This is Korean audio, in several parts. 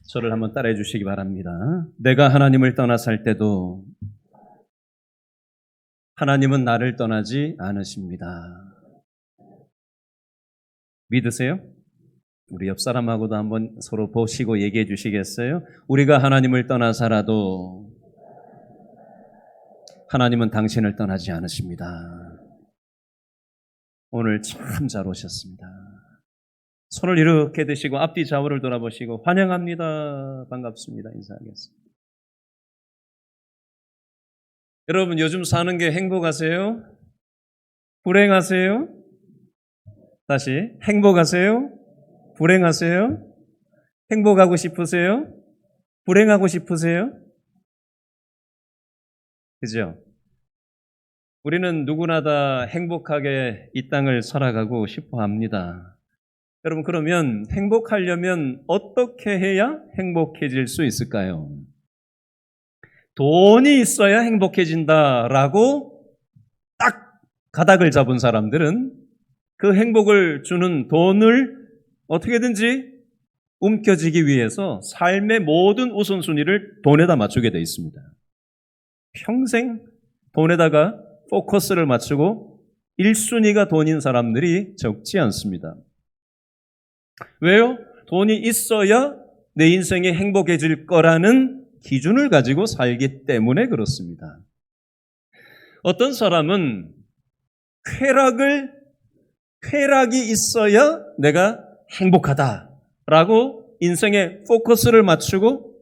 저를 한번 따라해 주시기 바랍니다. 내가 하나님을 떠나 살 때도 하나님은 나를 떠나지 않으십니다. 믿으세요? 우리 옆 사람하고도 한번 서로 보시고 얘기해 주시겠어요? 우리가 하나님을 떠나 살아도 하나님은 당신을 떠나지 않으십니다. 오늘 참 잘 오셨습니다. 손을 이렇게 드시고 앞뒤 좌우를 돌아보시고 환영합니다. 반갑습니다. 인사하겠습니다. 여러분 요즘 사는 게 행복하세요? 불행하세요? 다시 행복하세요? 불행하세요? 행복하고 싶으세요? 불행하고 싶으세요? 그죠? 우리는 누구나 다 행복하게 이 땅을 살아가고 싶어 합니다. 여러분 그러면 행복하려면 어떻게 해야 행복해질 수 있을까요? 돈이 있어야 행복해진다라고 딱 가닥을 잡은 사람들은 그 행복을 주는 돈을 어떻게든지 움켜쥐기 위해서 삶의 모든 우선순위를 돈에다 맞추게 돼 있습니다. 평생 돈에다가 포커스를 맞추고 1순위가 돈인 사람들이 적지 않습니다. 왜요? 돈이 있어야 내 인생이 행복해질 거라는 기준을 가지고 살기 때문에 그렇습니다. 어떤 사람은 쾌락이 있어야 내가 행복하다라고 인생에 포커스를 맞추고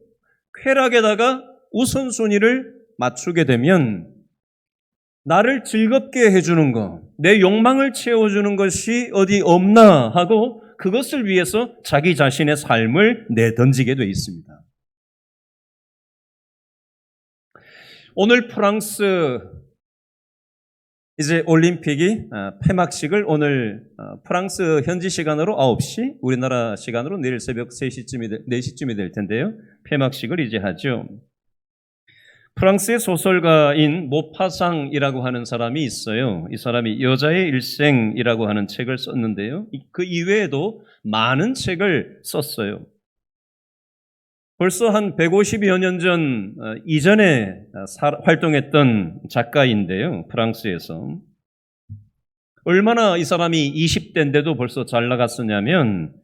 쾌락에다가 우선순위를 맞추게 되면 나를 즐겁게 해주는 것, 내 욕망을 채워주는 것이 어디 없나 하고 그것을 위해서 자기 자신의 삶을 내던지게 돼 있습니다. 오늘 프랑스 이제 올림픽이 폐막식을 오늘 프랑스 현지 시간으로 9시, 우리나라 시간으로 내일 새벽 4시쯤이 될 텐데요. 폐막식을 이제 하죠. 프랑스의 소설가인 모파상이라고 하는 사람이 있어요. 이 사람이 여자의 일생이라고 하는 책을 썼는데요. 그 이외에도 많은 책을 썼어요. 벌써 한 150여 년 전 이전에 활동했던 작가인데요. 프랑스에서. 얼마나 이 사람이 20대인데도 벌써 잘 나갔었냐면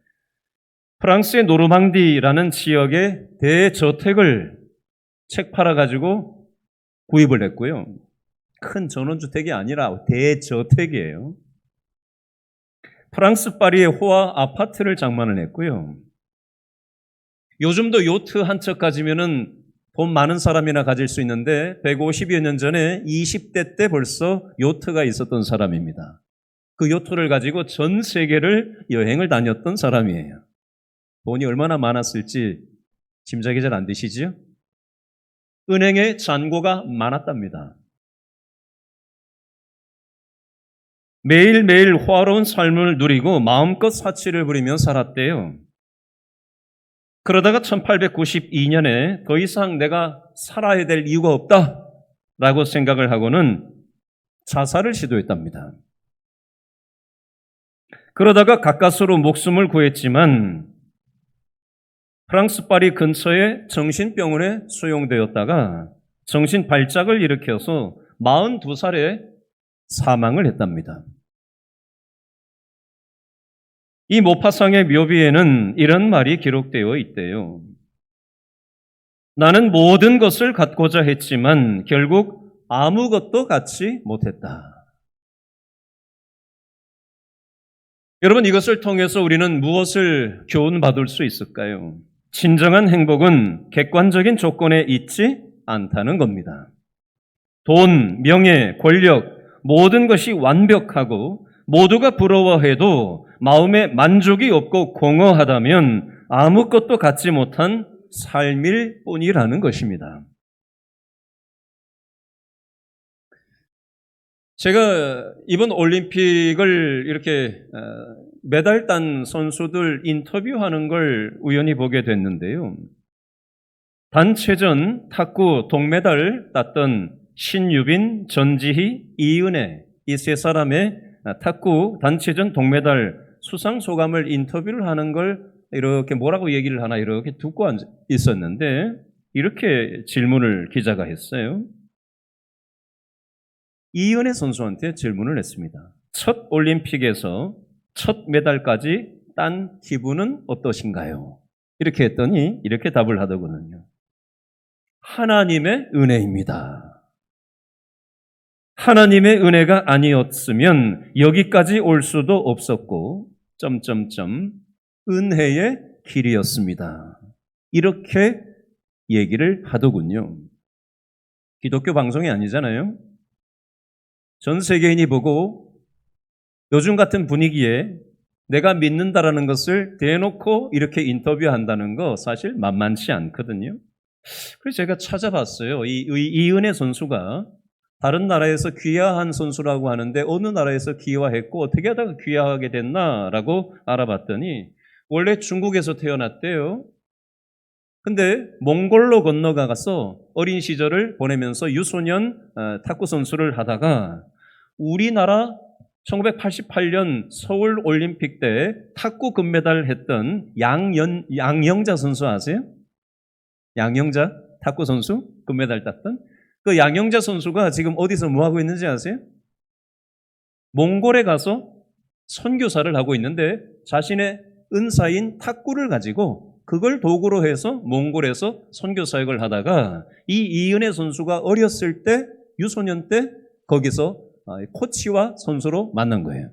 프랑스의 노르망디라는 지역에 대저택을 책 팔아가지고 구입을 했고요. 큰 전원주택이 아니라 대저택이에요. 프랑스 파리의 호화 아파트를 장만을 했고요. 요즘도 요트 한 척 가지면은 돈 많은 사람이나 가질 수 있는데 150여 년 전에 20대 때 벌써 요트가 있었던 사람입니다. 그 요트를 가지고 전 세계를 여행을 다녔던 사람이에요. 돈이 얼마나 많았을지 짐작이 잘 안 되시죠? 은행에 잔고가 많았답니다. 매일매일 호화로운 삶을 누리고 마음껏 사치를 부리며 살았대요. 그러다가 1892년에 더 이상 내가 살아야 될 이유가 없다라고 생각을 하고는 자살을 시도했답니다. 그러다가 가까스로 목숨을 구했지만 프랑스 파리 근처의 정신병원에 수용되었다가 정신 발작을 일으켜서 42살에 사망을 했답니다. 이 모파상의 묘비에는 이런 말이 기록되어 있대요. 나는 모든 것을 갖고자 했지만 결국 아무것도 갖지 못했다. 여러분 이것을 통해서 우리는 무엇을 교훈받을 수 있을까요? 진정한 행복은 객관적인 조건에 있지 않다는 겁니다. 돈, 명예, 권력 모든 것이 완벽하고 모두가 부러워해도 마음에 만족이 없고 공허하다면 아무것도 갖지 못한 삶일 뿐이라는 것입니다. 제가 이번 올림픽을 이렇게 메달 딴 선수들 인터뷰하는 걸 우연히 보게 됐는데요. 단체전 탁구 동메달 땄던 신유빈, 전지희, 이은혜 이 세 사람의 탁구 단체전 동메달 수상 소감을 인터뷰를 하는 걸 이렇게 뭐라고 얘기를 하나 이렇게 듣고 있었는데 이렇게 질문을 기자가 했어요. 이은혜 선수한테 질문을 했습니다. 첫 올림픽에서 첫 메달까지 딴 기분은 어떠신가요? 이렇게 했더니 이렇게 답을 하더군요. 하나님의 은혜입니다. 하나님의 은혜가 아니었으면 여기까지 올 수도 없었고 은혜의 길이었습니다. 이렇게 얘기를 하더군요. 기독교 방송이 아니잖아요. 전 세계인이 보고 요즘 같은 분위기에 내가 믿는다라는 것을 대놓고 이렇게 인터뷰한다는 거 사실 만만치 않거든요. 그래서 제가 찾아봤어요. 이은혜 선수가 다른 나라에서 귀화한 선수라고 하는데 어느 나라에서 귀화했고 어떻게 하다가 귀화하게 됐나라고 알아봤더니 원래 중국에서 태어났대요. 근데 몽골로 건너가서 어린 시절을 보내면서 유소년 탁구 선수를 하다가 우리나라 1988년 서울 올림픽 때 탁구 금메달 했던 양영자 선수 아세요? 양영자 탁구 선수 금메달 땄던 그 양영자 선수가 지금 어디서 뭐 하고 있는지 아세요? 몽골에 가서 선교사를 하고 있는데 자신의 은사인 탁구를 가지고 그걸 도구로 해서 몽골에서 선교 사역을 하다가 이은혜 선수가 어렸을 때 유소년 때 거기서 코치와 선수로 만난 거예요.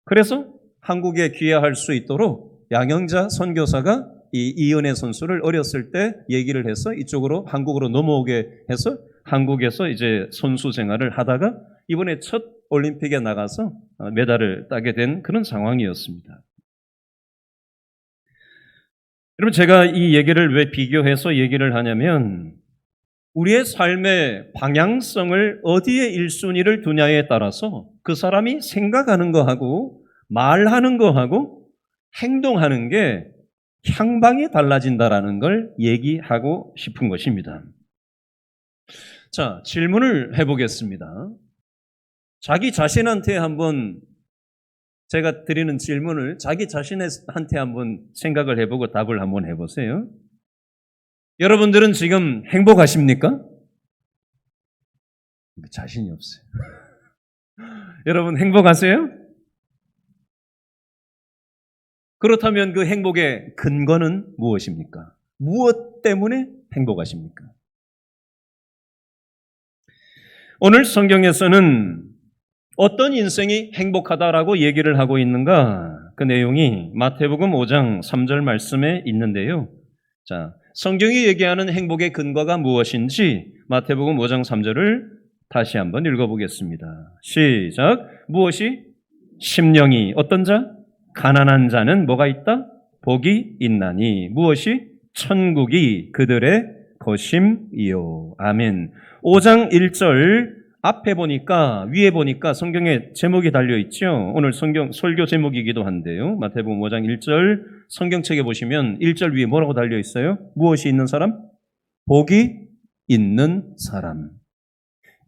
그래서 한국에 귀화할 수 있도록 양영자 선교사가 이은혜 선수를 어렸을 때 얘기를 해서 이쪽으로 한국으로 넘어오게 해서 한국에서 이제 선수 생활을 하다가 이번에 첫 올림픽에 나가서 메달을 따게 된 그런 상황이었습니다. 여러분 제가 이 얘기를 왜 비교해서 얘기를 하냐면 우리의 삶의 방향성을 어디에 1순위를 두냐에 따라서 그 사람이 생각하는 거하고 말하는 거하고 행동하는 게 향방이 달라진다라는 걸 얘기하고 싶은 것입니다. 자, 질문을 해보겠습니다. 자기 자신한테 한번 제가 드리는 질문을 자기 자신한테 한번 생각을 해보고 답을 한번 해보세요. 여러분들은 지금 행복하십니까? 자신이 없어요. 여러분 행복하세요? 그렇다면 그 행복의 근거는 무엇입니까? 무엇 때문에 행복하십니까? 오늘 성경에서는 어떤 인생이 행복하다라고 얘기를 하고 있는가? 그 내용이 마태복음 5장 3절 말씀에 있는데요. 자, 성경이 얘기하는 행복의 근거가 무엇인지 마태복음 5장 3절을 다시 한번 읽어보겠습니다. 시작. 무엇이? 심령이 어떤 자? 가난한 자는 뭐가 있다? 복이 있나니. 무엇이? 천국이 그들의 것임이요. 아멘. 5장 1절 앞에 보니까 위에 보니까 성경에 제목이 달려있죠. 오늘 성경 설교 제목이기도 한데요. 마태복음 5장 1절 성경책에 보시면 1절 위에 뭐라고 달려있어요? 무엇이 있는 사람? 복이 있는 사람.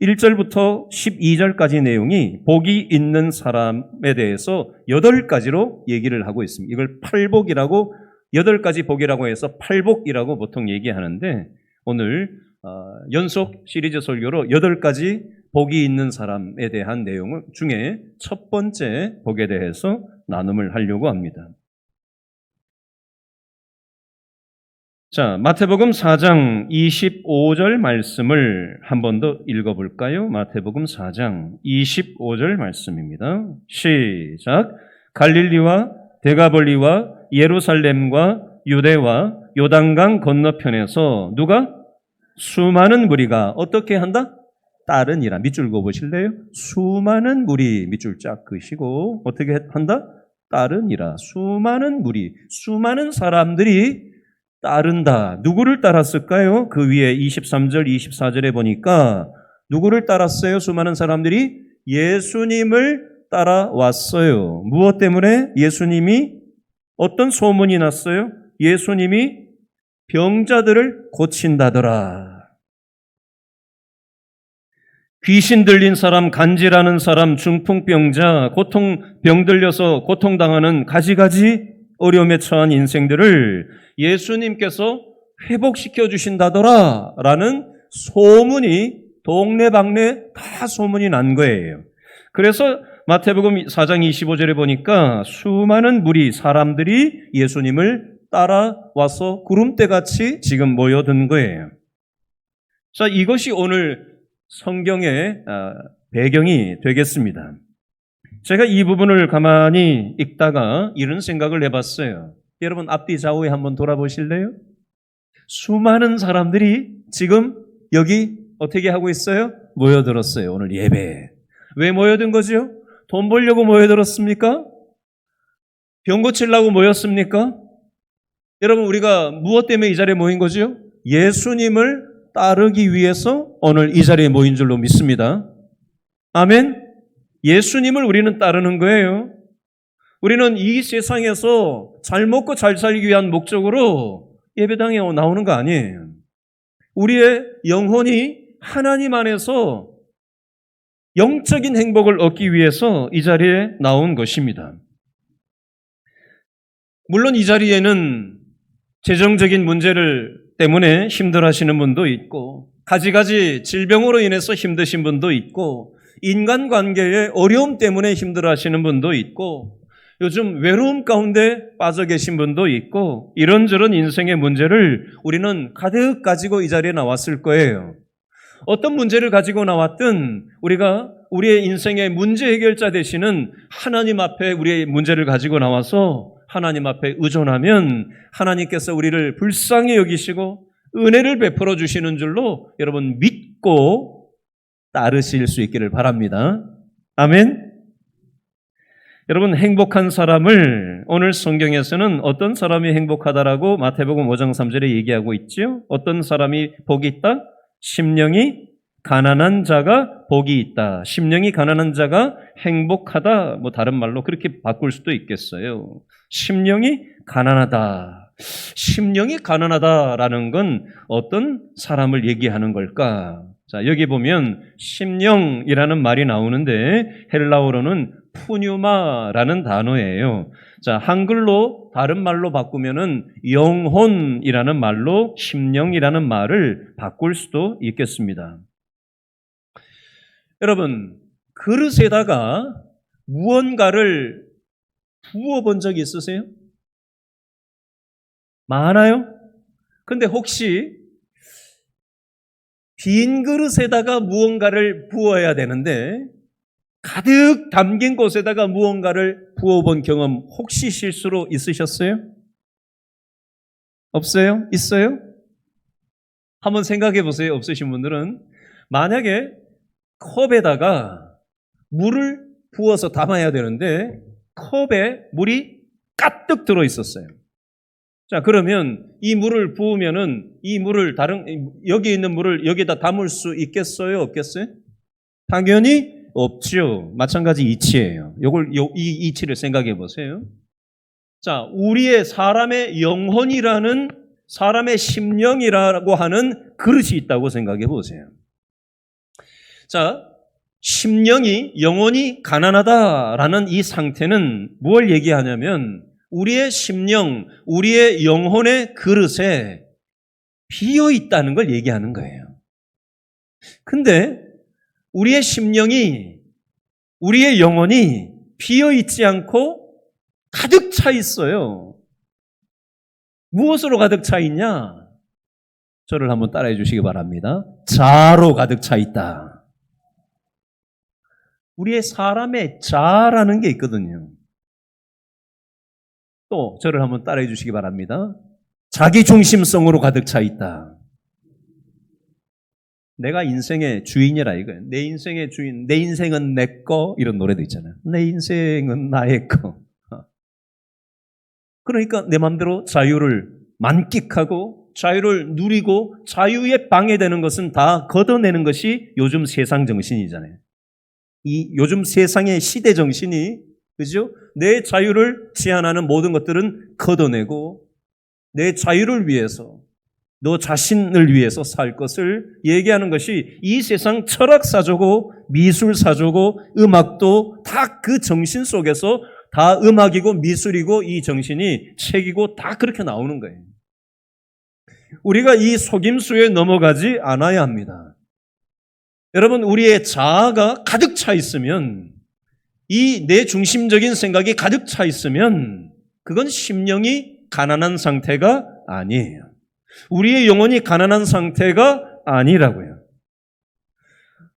1절부터 12절까지 내용이 복이 있는 사람에 대해서 8가지로 얘기를 하고 있습니다. 이걸 팔복이라고 8가지 복이라고 해서 팔복이라고 보통 얘기하는데 오늘 연속 시리즈 설교로 8가지 복이 있는 사람에 대한 내용 중에 첫 번째 복에 대해서 나눔을 하려고 합니다. 자, 마태복음 4장 25절 말씀을 한 번 더 읽어볼까요? 마태복음 4장 25절 말씀입니다. 시작. 갈릴리와 데가볼리와 예루살렘과 유대와 요단강 건너편에서 누가? 수많은 무리가 어떻게 한다? 따르니라. 밑줄 그어보실래요? 수많은 무리 밑줄 쫙 그으시고 어떻게 한다? 따르니라. 수많은 무리, 수많은 사람들이 따른다. 누구를 따랐을까요? 그 위에 23절, 24절에 보니까 누구를 따랐어요? 수많은 사람들이 예수님을 따라왔어요. 무엇 때문에? 예수님이 어떤 소문이 났어요? 예수님이 병자들을 고친다더라. 귀신 들린 사람, 간질하는 사람, 중풍병자, 병 들려서 고통당하는 가지가지 어려움에 처한 인생들을 예수님께서 회복시켜 주신다더라 라는 소문이 동네방네 다 소문이 난 거예요. 그래서 마태복음 4장 25절에 보니까 수많은 무리 사람들이 예수님을 따라와서 구름대같이 지금 모여든 거예요. 자, 이것이 오늘 성경의 배경이 되겠습니다. 제가 이 부분을 가만히 읽다가 이런 생각을 해봤어요. 여러분 앞뒤 좌우에 한번 돌아보실래요? 수많은 사람들이 지금 여기 어떻게 하고 있어요? 모여들었어요. 오늘 예배에. 왜 모여든 거죠? 돈 벌려고 모여들었습니까? 병 고치려고 모였습니까? 여러분 우리가 무엇 때문에 이 자리에 모인 거죠? 예수님을 따르기 위해서 오늘 이 자리에 모인 줄로 믿습니다. 아멘. 예수님을 우리는 따르는 거예요. 우리는 이 세상에서 잘 먹고 잘 살기 위한 목적으로 예배당에 나오는 거 아니에요. 우리의 영혼이 하나님 안에서 영적인 행복을 얻기 위해서 이 자리에 나온 것입니다. 물론 이 자리에는 재정적인 문제를 때문에 힘들어하시는 분도 있고 가지가지 질병으로 인해서 힘드신 분도 있고 인간관계의 어려움 때문에 힘들어하시는 분도 있고 요즘 외로움 가운데 빠져 계신 분도 있고 이런저런 인생의 문제를 우리는 가득 가지고 이 자리에 나왔을 거예요. 어떤 문제를 가지고 나왔든 우리가 우리의 인생의 문제 해결자 되시는 하나님 앞에 우리의 문제를 가지고 나와서 하나님 앞에 의존하면 하나님께서 우리를 불쌍히 여기시고 은혜를 베풀어 주시는 줄로 여러분 믿고 따르실 수 있기를 바랍니다. 아멘. 여러분 행복한 사람을 오늘 성경에서는 어떤 사람이 행복하다라고 마태복음 5장 3절에 얘기하고 있죠. 어떤 사람이 복이 있다? 심령이 가난한 자가 복이 있다. 심령이 가난한 자가 행복하다. 뭐 다른 말로 그렇게 바꿀 수도 있겠어요. 심령이 가난하다. 심령이 가난하다라는 건 어떤 사람을 얘기하는 걸까? 자, 여기 보면 심령이라는 말이 나오는데 헬라어로는 푸뉴마라는 단어예요. 자, 한글로 다른 말로 바꾸면은 영혼이라는 말로 심령이라는 말을 바꿀 수도 있겠습니다. 여러분, 그릇에다가 무언가를 부어 본 적이 있으세요? 많아요? 근데 혹시 빈 그릇에다가 무언가를 부어야 되는데 가득 담긴 곳에다가 무언가를 부어본 경험 혹시 실수로 있으셨어요? 없어요? 있어요? 한번 생각해 보세요. 없으신 분들은. 만약에 컵에다가 물을 부어서 담아야 되는데 컵에 물이 가득 들어 있었어요. 자, 그러면 이 물을 부으면은 이 물을 여기 있는 물을 여기다 담을 수 있겠어요? 없겠어요? 당연히 없죠. 마찬가지 이치예요. 이 이치를 생각해 보세요. 자, 우리의 사람의 영혼이라는 사람의 심령이라고 하는 그릇이 있다고 생각해 보세요. 자, 심령이 영혼이 가난하다라는 이 상태는 뭘 얘기하냐면 우리의 심령, 우리의 영혼의 그릇에 비어 있다는 걸 얘기하는 거예요. 근데 우리의 심령이, 우리의 영혼이 비어 있지 않고 가득 차 있어요. 무엇으로 가득 차 있냐? 저를 한번 따라해 주시기 바랍니다. 자로 가득 차 있다. 우리의 사람의 자라는 게 있거든요. 또 저를 한번 따라해 주시기 바랍니다. 자기중심성으로 가득 차 있다. 내가 인생의 주인이라 이거예요. 내 인생의 주인, 내 인생은 내 거 이런 노래도 있잖아요. 내 인생은 나의 거. 그러니까 내 마음대로 자유를 만끽하고 자유를 누리고 자유에 방해되는 것은 다 걷어내는 것이 요즘 세상 정신이잖아요. 이 요즘 세상의 시대 정신이 그죠? 내 자유를 제한하는 모든 것들은 걷어내고 내 자유를 위해서 너 자신을 위해서 살 것을 얘기하는 것이 이 세상 철학사조고 미술사조고 음악도 다 그 정신 속에서 다 음악이고 미술이고 이 정신이 책이고 다 그렇게 나오는 거예요. 우리가 이 속임수에 넘어가지 않아야 합니다. 여러분, 우리의 자아가 가득 차 있으면, 이 내 중심적인 생각이 가득 차 있으면 그건 심령이 가난한 상태가 아니에요. 우리의 영혼이 가난한 상태가 아니라고요.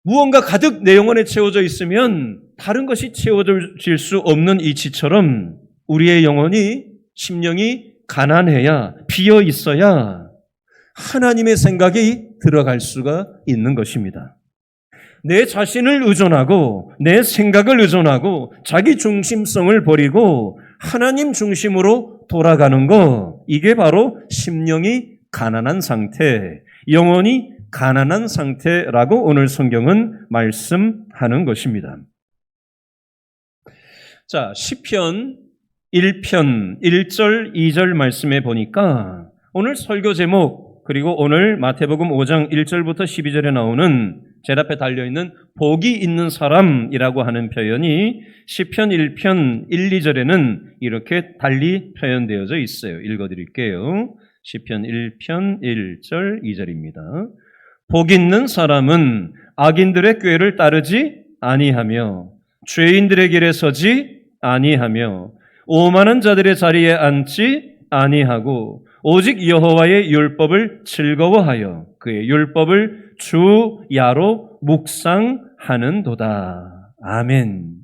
무언가 가득 내 영혼에 채워져 있으면 다른 것이 채워질 수 없는 이치처럼 우리의 영혼이, 심령이 가난해야, 비어 있어야 하나님의 생각이 들어갈 수가 있는 것입니다. 내 자신을 의존하고 내 생각을 의존하고 자기 중심성을 버리고 하나님 중심으로 돌아가는 것, 이게 바로 심령이 가난한 상태, 영혼이 가난한 상태라고 오늘 성경은 말씀하는 것입니다. 자, 시편 1편 1절 2절 말씀에 보니까 오늘 설교 제목, 그리고 오늘 마태복음 5장 1절부터 12절에 나오는 제 앞에 달려있는 복이 있는 사람이라고 하는 표현이 시편 1편 1, 2절에는 이렇게 달리 표현되어져 있어요. 읽어드릴게요. 시편 1편 1절 2절입니다. 복 있는 사람은 악인들의 꾀를 따르지 아니하며 죄인들의 길에 서지 아니하며 오만한 자들의 자리에 앉지 아니하고 오직 여호와의 율법을 즐거워하여 그의 율법을 주야로 묵상하는도다. 아멘.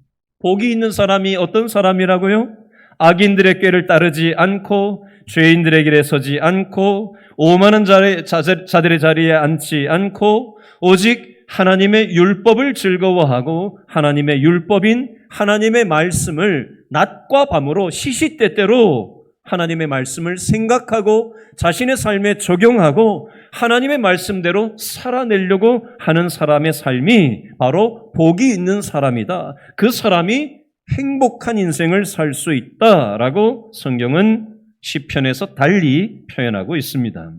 복이 있는 사람이 어떤 사람이라고요? 악인들의 꾀를 따르지 않고 죄인들의 길에 서지 않고 오만한 자들의 자리에 앉지 않고 오직 하나님의 율법을 즐거워하고 하나님의 율법인 하나님의 말씀을 낮과 밤으로 시시때때로 하나님의 말씀을 생각하고 자신의 삶에 적용하고 하나님의 말씀대로 살아내려고 하는 사람의 삶이 바로 복이 있는 사람이다. 그 사람이 행복한 인생을 살 수 있다라고 성경은 시편에서 달리 표현하고 있습니다.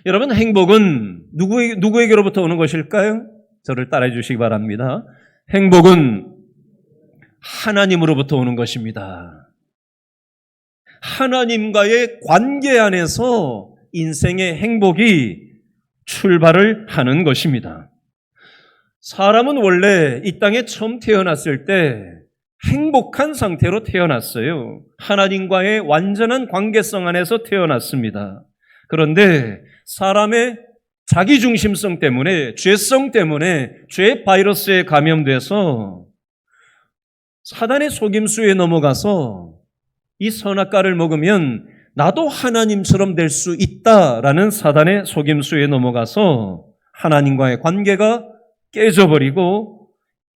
여러분, 행복은 누구에게로부터 오는 것일까요? 저를 따라해 주시기 바랍니다. 행복은 하나님으로부터 오는 것입니다. 하나님과의 관계 안에서 인생의 행복이 출발을 하는 것입니다. 사람은 원래 이 땅에 처음 태어났을 때 행복한 상태로 태어났어요. 하나님과의 완전한 관계성 안에서 태어났습니다. 그런데 사람의 자기중심성 때문에, 죄성 때문에 죄 바이러스에 감염돼서 사단의 속임수에 넘어가서 이 선악과를 먹으면 나도 하나님처럼 될 수 있다라는 사단의 속임수에 넘어가서 하나님과의 관계가 깨져버리고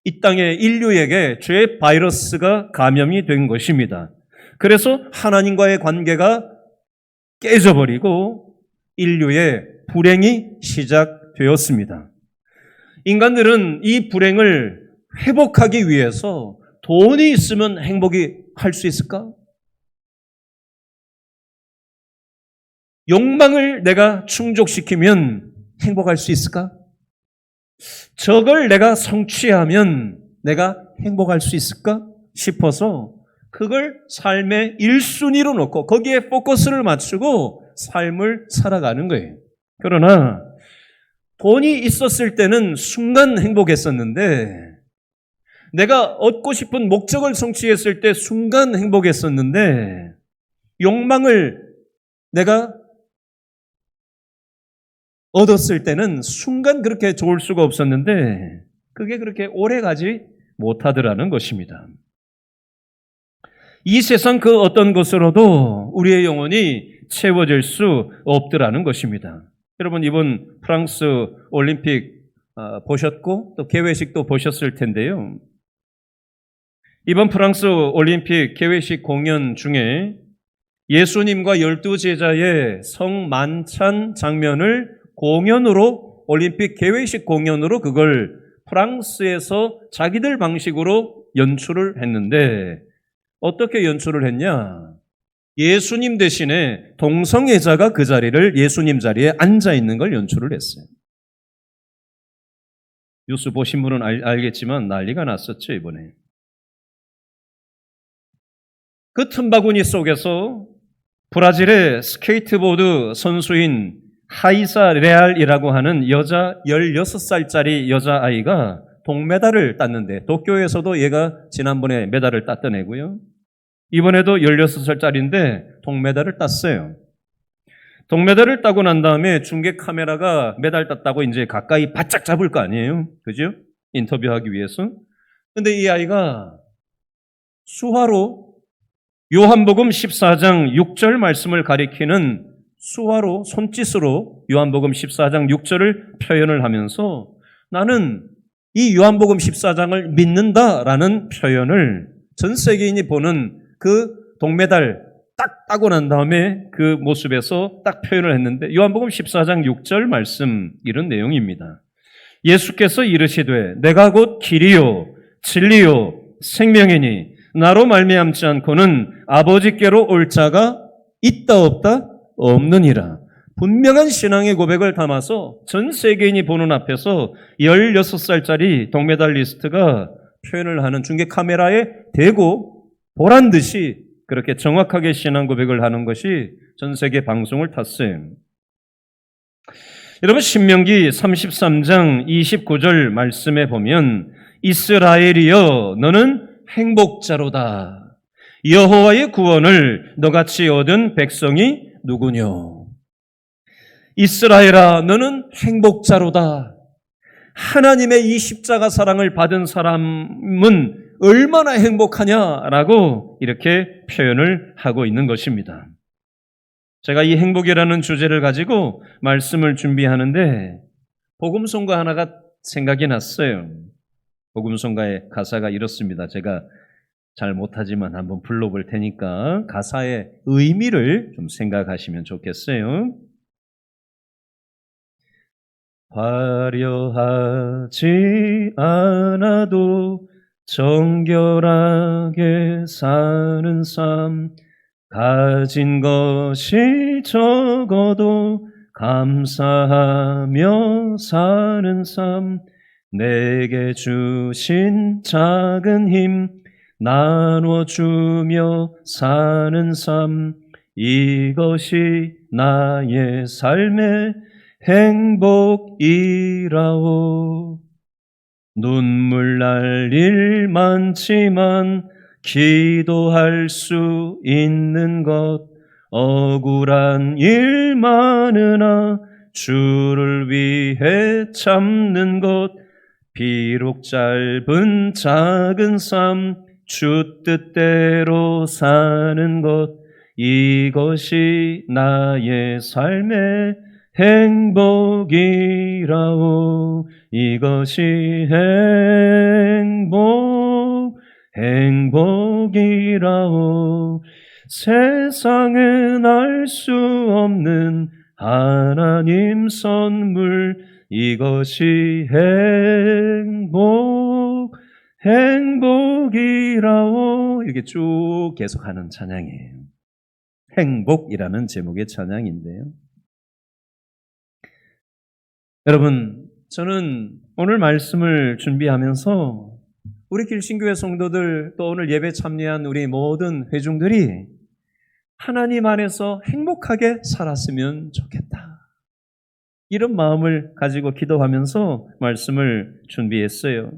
이 땅의 인류에게 죄의 바이러스가 감염이 된 것입니다. 그래서 하나님과의 관계가 깨져버리고 인류의 불행이 시작되었습니다. 인간들은 이 불행을 회복하기 위해서 돈이 있으면 행복이 할 수 있을까? 욕망을 내가 충족시키면 행복할 수 있을까? 저걸 내가 성취하면 내가 행복할 수 있을까 싶어서 그걸 삶의 1순위로 놓고 거기에 포커스를 맞추고 삶을 살아가는 거예요. 그러나 돈이 있었을 때는 순간 행복했었는데, 내가 얻고 싶은 목적을 성취했을 때 순간 행복했었는데, 욕망을 내가 얻었을 때는 순간 그렇게 좋을 수가 없었는데 그게 그렇게 오래 가지 못하더라는 것입니다. 이 세상 그 어떤 것으로도 우리의 영혼이 채워질 수 없더라는 것입니다. 여러분, 이번 프랑스 올림픽 보셨고 또 개회식도 보셨을 텐데요. 이번 프랑스 올림픽 개회식 공연 중에 예수님과 12제자의 성만찬 장면을 공연으로, 올림픽 개회식 공연으로 그걸 프랑스에서 자기들 방식으로 연출을 했는데 어떻게 연출을 했냐? 예수님 대신에 동성애자가 그 자리를, 예수님 자리에 앉아 있는 걸 연출을 했어요. 뉴스 보신 분은 알겠지만 난리가 났었죠, 이번에. 그 틈바구니 속에서 브라질의 스케이트보드 선수인 하이사 레알이라고 하는 여자 16살짜리 여자아이가 동메달을 땄는데, 도쿄에서도 얘가 지난번에 메달을 땄던 애고요. 이번에도 16살짜리인데 동메달을 땄어요. 동메달을 따고 난 다음에 중계 카메라가 메달 땄다고 이제 가까이 바짝 잡을 거 아니에요? 그죠? 인터뷰하기 위해서. 근데 이 아이가 수화로 요한복음 14장 6절 말씀을 가리키는 수화로, 손짓으로 요한복음 14장 6절을 표현을 하면서 나는 이 요한복음 14장을 믿는다라는 표현을 전 세계인이 보는 그 동메달 딱 따고 난 다음에 그 모습에서 딱 표현을 했는데, 요한복음 14장 6절 말씀 이런 내용입니다. 예수께서 이르시되 내가 곧 길이요 진리요 생명이니 나로 말미암지 않고는 아버지께로 올 자가 있다 없다 없느니라. 분명한 신앙의 고백을 담아서 전 세계인이 보는 앞에서 16살짜리 동메달리스트가 표현을 하는, 중계 카메라에 대고 보란 듯이 그렇게 정확하게 신앙 고백을 하는 것이 전 세계 방송을 탔어요. 여러분, 신명기 33장 29절 말씀에 보면 이스라엘이여 너는 행복자로다. 여호와의 구원을 너같이 얻은 백성이 누구뇨? 이스라엘아 너는 행복자로다. 하나님의 이 십자가 사랑을 받은 사람은 얼마나 행복하냐라고 이렇게 표현을 하고 있는 것입니다. 제가 이 행복이라는 주제를 가지고 말씀을 준비하는데 복음송가 하나가 생각이 났어요. 복음송가의 가사가 이렇습니다. 제가 잘 못하지만 한번 불러볼 테니까 가사의 의미를 좀 생각하시면 좋겠어요. 화려하지 않아도 정결하게 사는 삶, 가진 것이 적어도 감사하며 사는 삶, 내게 주신 작은 힘 나눠주며 사는 삶, 이것이 나의 삶의 행복이라오. 눈물 날 일 많지만 기도할 수 있는 것, 억울한 일 많으나 주를 위해 참는 것, 비록 짧은 작은 삶 주 뜻대로 사는 것, 이것이 나의 삶의 행복이라오. 이것이 행복이라오. 세상은 알 수 없는 하나님 선물, 이것이 행복이라오. 이렇게 쭉 계속하는 찬양이에요. 행복이라는 제목의 찬양인데요. 여러분, 저는 오늘 말씀을 준비하면서 우리 길신교회 성도들, 또 오늘 예배 참여한 우리 모든 회중들이 하나님 안에서 행복하게 살았으면 좋겠다, 이런 마음을 가지고 기도하면서 말씀을 준비했어요.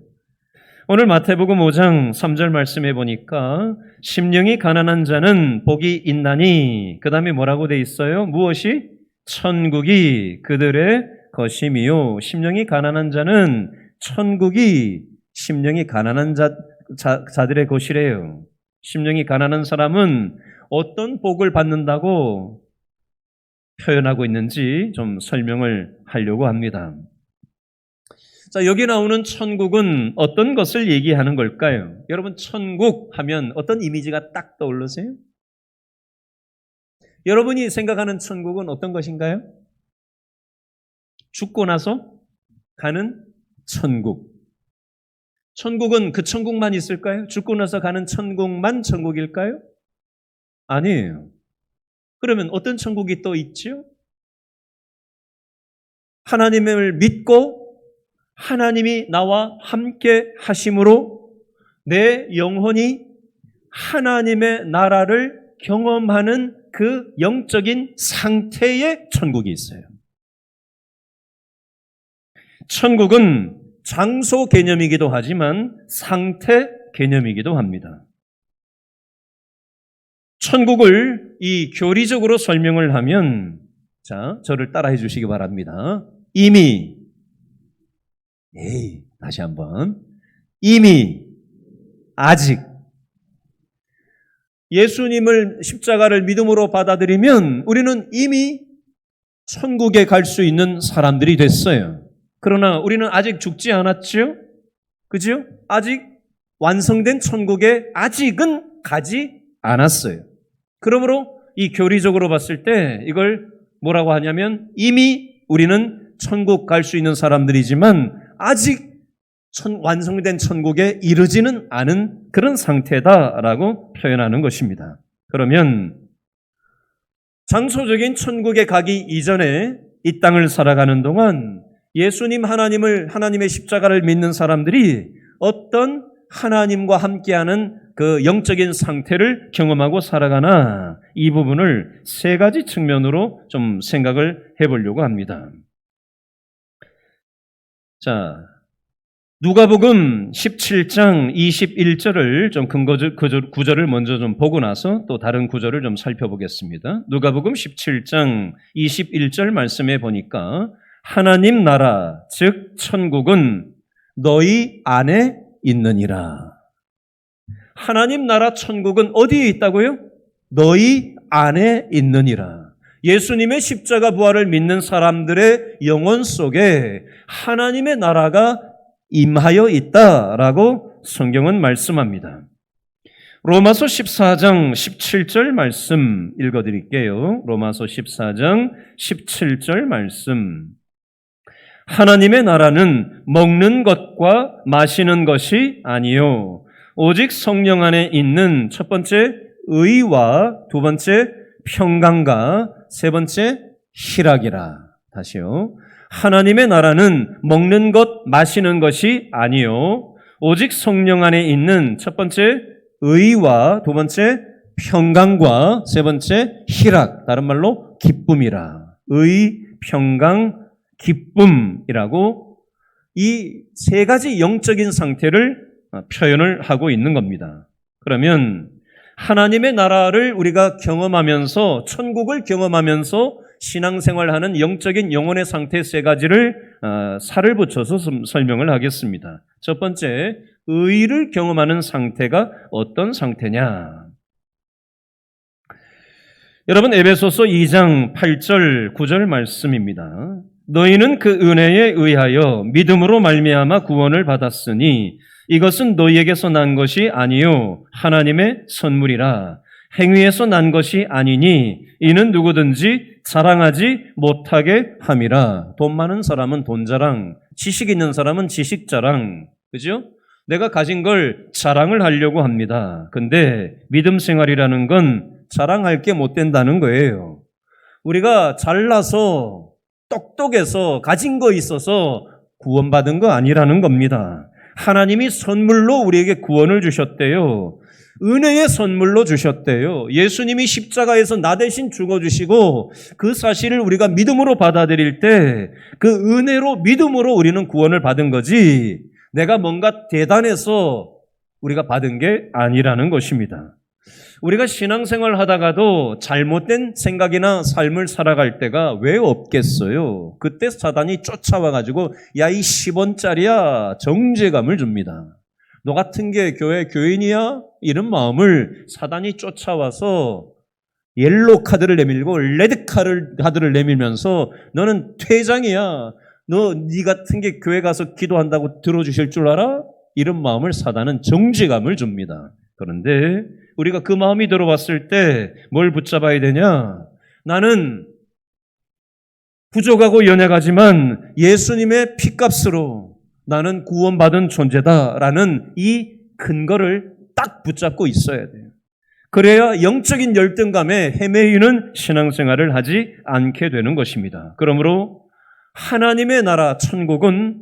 오늘 마태복음 5장 3절 말씀해 보니까 심령이 가난한 자는 복이 있나니, 그 다음에 뭐라고 돼 있어요? 무엇이? 천국이 그들의 것임이요. 심령이 가난한 자는 천국이 심령이 가난한 자들의 것이래요. 심령이 가난한 사람은 어떤 복을 받는다고 표현하고 있는지 좀 설명을 하려고 합니다. 자, 여기 나오는 천국은 어떤 것을 얘기하는 걸까요? 여러분, 천국 하면 어떤 이미지가 딱 떠오르세요? 여러분이 생각하는 천국은 어떤 것인가요? 죽고 나서 가는 천국. 천국은 그 천국만 있을까요? 죽고 나서 가는 천국만 천국일까요? 아니에요. 그러면 어떤 천국이 또 있죠? 하나님을 믿고 하나님이 나와 함께 하심으로 내 영혼이 하나님의 나라를 경험하는 그 영적인 상태의 천국이 있어요. 천국은 장소 개념이기도 하지만 상태 개념이기도 합니다. 천국을 이 교리적으로 설명을 하면, 자, 저를 따라해 주시기 바랍니다. 다시 한번. 아직. 예수님을 십자가를 믿음으로 받아들이면 우리는 이미 천국에 갈 수 있는 사람들이 됐어요. 그러나 우리는 아직 죽지 않았죠? 그죠? 아직 완성된 천국에 아직은 가지 않았어요. 그러므로 이 교리적으로 봤을 때 이걸 뭐라고 하냐면 이미 우리는 천국 갈 수 있는 사람들이지만 아직 완성된 천국에 이르지는 않은 그런 상태다라고 표현하는 것입니다. 그러면 장소적인 천국에 가기 이전에 이 땅을 살아가는 동안 예수님 하나님의 십자가를 믿는 사람들이 어떤 하나님과 함께하는 그 영적인 상태를 경험하고 살아가나, 이 부분을 세 가지 측면으로 좀 생각을 해보려고 합니다. 자, 누가복음 17장 21절을 좀 구절을 먼저 좀 보고 나서 또 다른 구절을 좀 살펴보겠습니다. 누가복음 17장 21절 말씀에 보니까 하나님 나라 즉 천국은 너희 안에 있느니라. 하나님 나라 천국은 어디에 있다고요? 너희 안에 있느니라. 예수님의 십자가 부활을 믿는 사람들의 영혼 속에 하나님의 나라가 임하여 있다라고 성경은 말씀합니다. 로마서 14장 17절 말씀 읽어드릴게요. 로마서 14장 17절 말씀. 하나님의 나라는 먹는 것과 마시는 것이 아니요 오직 성령 안에 있는 첫 번째 의와 두 번째 평강과 세 번째 희락이라. 다시요. 하나님의 나라는 먹는 것, 마시는 것이 아니요 오직 성령 안에 있는 첫 번째 의와 두 번째 평강과 세 번째 희락, 다른 말로 기쁨이라. 의, 평강, 기쁨이라고 이 세 가지 영적인 상태를 표현을 하고 있는 겁니다. 그러면 하나님의 나라를 우리가 경험하면서, 천국을 경험하면서 신앙생활하는 영적인 영혼의 상태 세 가지를 살을 붙여서 설명을 하겠습니다. 첫 번째, 의를 경험하는 상태가 어떤 상태냐? 여러분, 에베소서 2장 8절 9절 말씀입니다. 너희는 그 은혜에 의하여 믿음으로 말미암아 구원을 받았으니 이것은 너희에게서 난 것이 아니요 하나님의 선물이라. 행위에서 난 것이 아니니 이는 누구든지 자랑하지 못하게 함이라. 돈 많은 사람은 돈 자랑, 지식 있는 사람은 지식 자랑, 그죠? 내가 가진 걸 자랑을 하려고 합니다. 근데 믿음 생활이라는 건 자랑할 게 못 된다는 거예요. 우리가 잘나서 똑똑해서 가진 거 있어서 구원받은 거 아니라는 겁니다. 하나님이 선물로 우리에게 구원을 주셨대요. 은혜의 선물로 주셨대요. 예수님이 십자가에서 나 대신 죽어주시고 그 사실을 우리가 믿음으로 받아들일 때 그 은혜로 믿음으로 우리는 구원을 받은 거지, 내가 뭔가 대단해서 우리가 받은 게 아니라는 것입니다. 우리가 신앙생활 하다가도 잘못된 생각이나 삶을 살아갈 때가 왜 없겠어요? 그때 사단이 쫓아와가지고 야, 이 10원짜리야 정죄감을 줍니다. 너 같은 게 교회 교인이야? 이런 마음을 사단이 쫓아와서 옐로 카드를 내밀고 레드 카드를 내밀면서 너는 퇴장이야. 네 같은 게 교회 가서 기도한다고 들어주실 줄 알아? 이런 마음을 사단은 정죄감을 줍니다. 그런데 우리가 그 마음이 들어왔을 때 뭘 붙잡아야 되냐? 나는 부족하고 연약하지만 예수님의 피값으로 나는 구원받은 존재다라는 이 근거를 딱 붙잡고 있어야 돼요. 그래야 영적인 열등감에 헤매이는 신앙생활을 하지 않게 되는 것입니다. 그러므로 하나님의 나라 천국은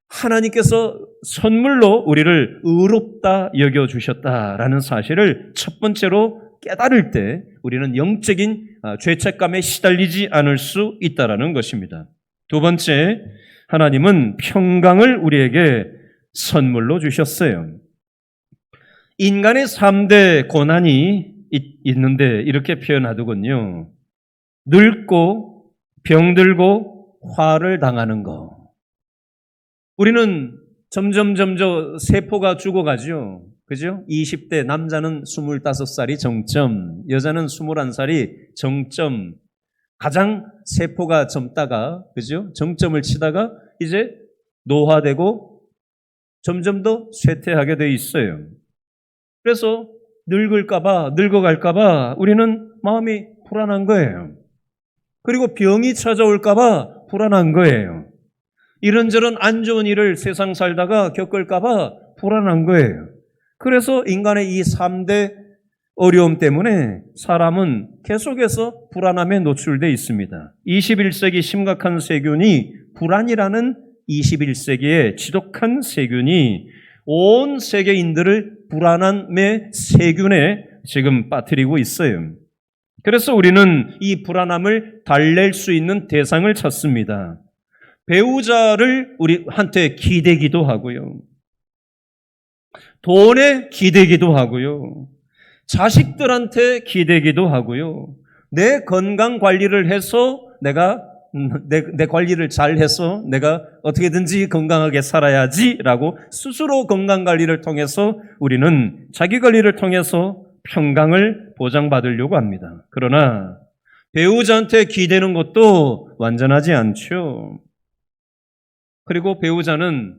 하나님께서 선물로 우리를 의롭다 여겨주셨다라는 사실을 첫 번째로 깨달을 때 우리는 영적인 죄책감에 시달리지 않을 수 있다는 것입니다. 두 번째, 하나님은 평강을 우리에게 선물로 주셨어요. 인간의 3대 고난이 있는데 이렇게 표현하더군요. 늙고 병들고 화를 당하는 거. 우리는 점점 세포가 죽어가죠. 그죠? 20대 남자는 25살이 정점, 여자는 21살이 정점. 가장 세포가 젊다가, 그죠? 정점을 치다가 이제 노화되고 점점 더 쇠퇴하게 돼 있어요. 그래서 늙어갈까봐 우리는 마음이 불안한 거예요. 그리고 병이 찾아올까봐 불안한 거예요. 이런저런 안 좋은 일을 세상 살다가 겪을까봐 불안한 거예요. 그래서 인간의 이 3대 어려움 때문에 사람은 계속해서 불안함에 노출되어 있습니다. 21세기 심각한 세균이 불안이라는 21세기의 지독한 세균이 온 세계인들을 불안함의 세균에 지금 빠뜨리고 있어요. 그래서 우리는 이 불안함을 달랠 수 있는 대상을 찾습니다. 배우자를 우리한테 기대기도 하고요. 돈에 기대기도 하고요. 자식들한테 기대기도 하고요. 내 건강 관리를 해서 내 관리를 잘 해서 내가 어떻게든지 건강하게 살아야지라고 스스로 건강 관리를 통해서 우리는 자기 관리를 통해서 평강을 보장받으려고 합니다. 그러나 배우자한테 기대는 것도 완전하지 않죠. 그리고 배우자는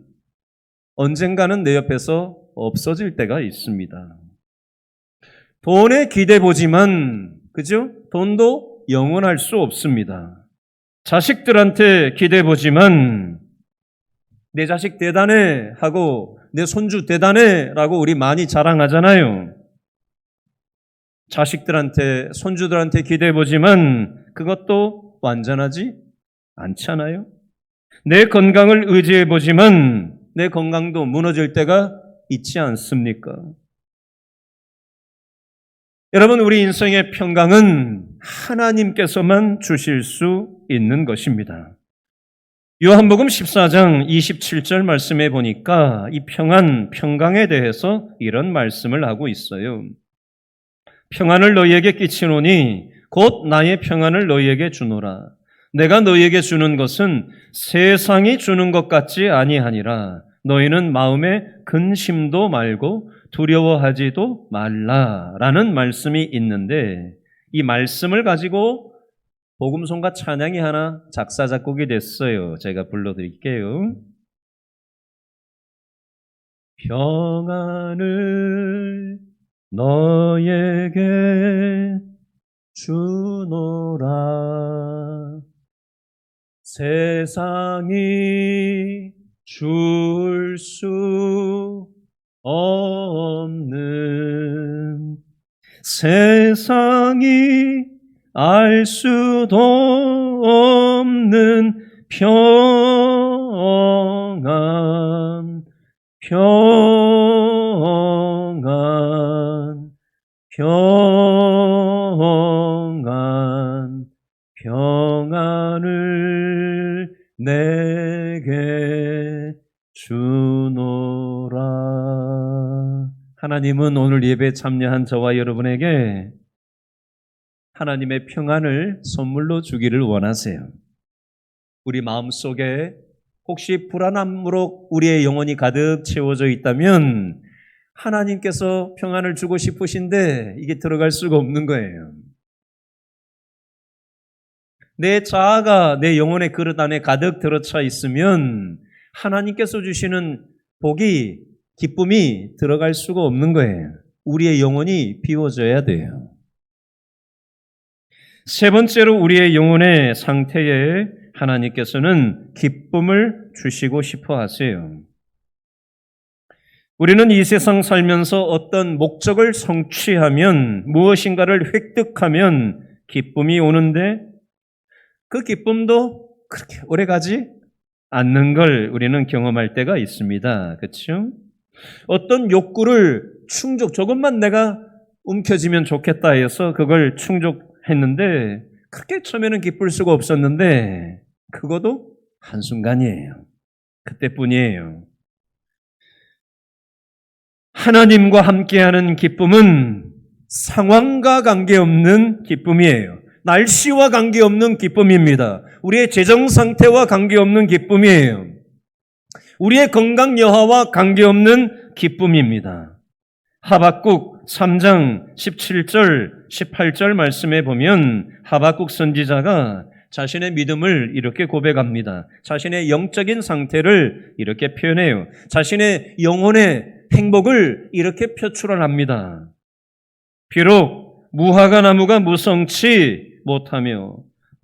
언젠가는 내 옆에서 없어질 때가 있습니다. 돈에 기대 보지만, 그죠? 돈도 영원할 수 없습니다. 자식들한테 기대 보지만, 내 자식 대단해 하고, 내 손주 대단해 라고 우리 많이 자랑하잖아요. 자식들한테, 손주들한테 기대 보지만, 그것도 완전하지 않잖아요. 내 건강을 의지해 보지만 내 건강도 무너질 때가 있지 않습니까? 여러분, 우리 인생의 평강은 하나님께서만 주실 수 있는 것입니다. 요한복음 14장 27절 말씀에 보니까 이 평강에 대해서 이런 말씀을 하고 있어요. 평안을 너희에게 끼치노니 곧 나의 평안을 너희에게 주노라. 내가 너희에게 주는 것은 세상이 주는 것 같지 아니하니라. 너희는 마음에 근심도 말고 두려워하지도 말라라는 말씀이 있는데 이 말씀을 가지고 복음송가 찬양이 하나 작사 작곡이 됐어요. 제가 불러드릴게요. 평안을 너에게 주노라. 세상이 줄 수 없는, 세상이 알 수도 없는 평안, 평안, 평안, 평안을 내게 주노라. 하나님은 오늘 예배에 참여한 저와 여러분에게 하나님의 평안을 선물로 주기를 원하세요. 우리 마음속에 혹시 불안함으로 우리의 영혼이 가득 채워져 있다면 하나님께서 평안을 주고 싶으신데 이게 들어갈 수가 없는 거예요. 내 자아가 내 영혼의 그릇 안에 가득 들어차 있으면 하나님께서 주시는 복이, 기쁨이 들어갈 수가 없는 거예요. 우리의 영혼이 비워져야 돼요. 세 번째로 우리의 영혼의 상태에 하나님께서는 기쁨을 주시고 싶어 하세요. 우리는 이 세상 살면서 어떤 목적을 성취하면, 무엇인가를 획득하면 기쁨이 오는데 그 기쁨도 그렇게 오래가지 않는 걸 우리는 경험할 때가 있습니다. 그렇죠? 어떤 욕구를 조금만 내가 움켜쥐면 좋겠다 해서 그걸 충족했는데 그렇게 처음에는 기쁠 수가 없었는데 그것도 한순간이에요. 그때뿐이에요. 하나님과 함께하는 기쁨은 상황과 관계없는 기쁨이에요. 날씨와 관계없는 기쁨입니다. 우리의 재정 상태와 관계없는 기쁨이에요. 우리의 건강 여하와 관계없는 기쁨입니다. 하박국 3장 17절, 18절 말씀에 보면 하박국 선지자가 자신의 믿음을 이렇게 고백합니다. 자신의 영적인 상태를 이렇게 표현해요. 자신의 영혼의 행복을 이렇게 표출합니다. 비록 무화과 나무가 무성치 못하며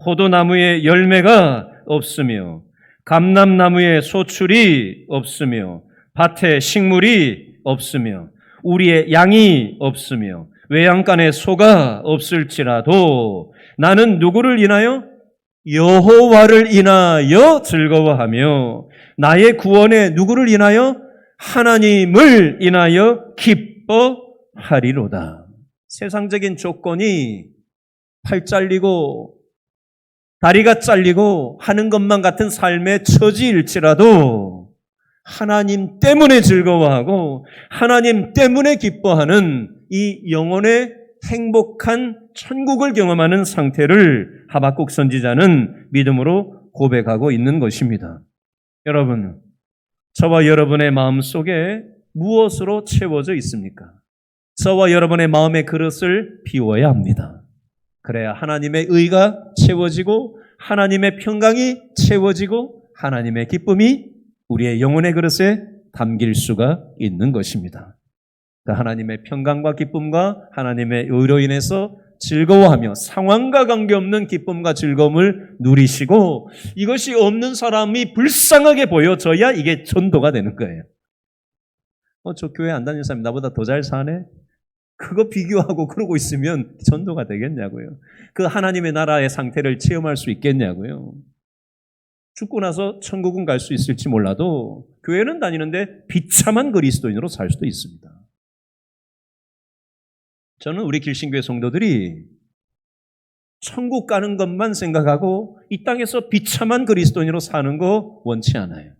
포도나무에 열매가 없으며 감람나무에 소출이 없으며 밭에 식물이 없으며 우리의 양이 없으며 외양간에 소가 없을지라도 나는 누구를 인하여? 여호와를 인하여 즐거워하며 나의 구원에 누구를 인하여? 하나님을 인하여 기뻐하리로다. 세상적인 조건이 팔 잘리고 다리가 잘리고 하는 것만 같은 삶의 처지일지라도 하나님 때문에 즐거워하고 하나님 때문에 기뻐하는 이 영혼의 행복한 천국을 경험하는 상태를 하박국 선지자는 믿음으로 고백하고 있는 것입니다. 여러분, 저와 여러분의 마음속에 무엇으로 채워져 있습니까? 저와 여러분의 마음의 그릇을 비워야 합니다. 그래야 하나님의 의가 채워지고 하나님의 평강이 채워지고 하나님의 기쁨이 우리의 영혼의 그릇에 담길 수가 있는 것입니다. 하나님의 평강과 기쁨과 하나님의 의로 인해서 즐거워하며 상황과 관계없는 기쁨과 즐거움을 누리시고 이것이 없는 사람이 불쌍하게 보여져야 이게 전도가 되는 거예요. 저 교회 안 다니는 사람이 나보다 더 잘 사네? 그거 비교하고 그러고 있으면 전도가 되겠냐고요. 그 하나님의 나라의 상태를 체험할 수 있겠냐고요. 죽고 나서 천국은 갈 수 있을지 몰라도 교회는 다니는데 비참한 그리스도인으로 살 수도 있습니다. 저는 우리 길신교회 성도들이 천국 가는 것만 생각하고 이 땅에서 비참한 그리스도인으로 사는 거 원치 않아요.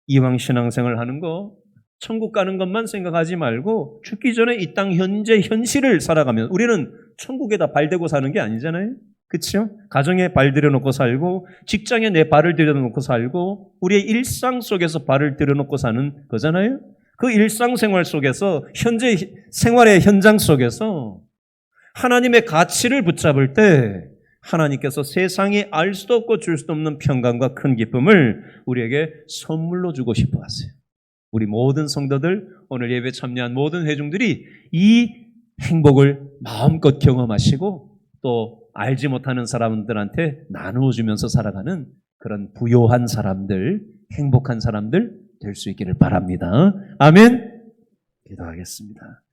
이왕 신앙생활 하는 거 천국 가는 것만 생각하지 말고 죽기 전에 이 땅 현재 현실을 살아가면 우리는 천국에다 발대고 사는 게 아니잖아요. 그렇죠? 가정에 발 들여놓고 살고 직장에 내 발을 들여놓고 살고 우리의 일상 속에서 발을 들여놓고 사는 거잖아요. 그 일상생활 속에서 현재 생활의 현장 속에서 하나님의 가치를 붙잡을 때 하나님께서 세상이 알 수도 없고 줄 수도 없는 평강과 큰 기쁨을 우리에게 선물로 주고 싶어 하세요. 우리 모든 성도들, 오늘 예배 참여한 모든 회중들이 이 행복을 마음껏 경험하시고 또 알지 못하는 사람들한테 나누어주면서 살아가는 그런 부요한 사람들, 행복한 사람들 될 수 있기를 바랍니다. 아멘. 기도하겠습니다.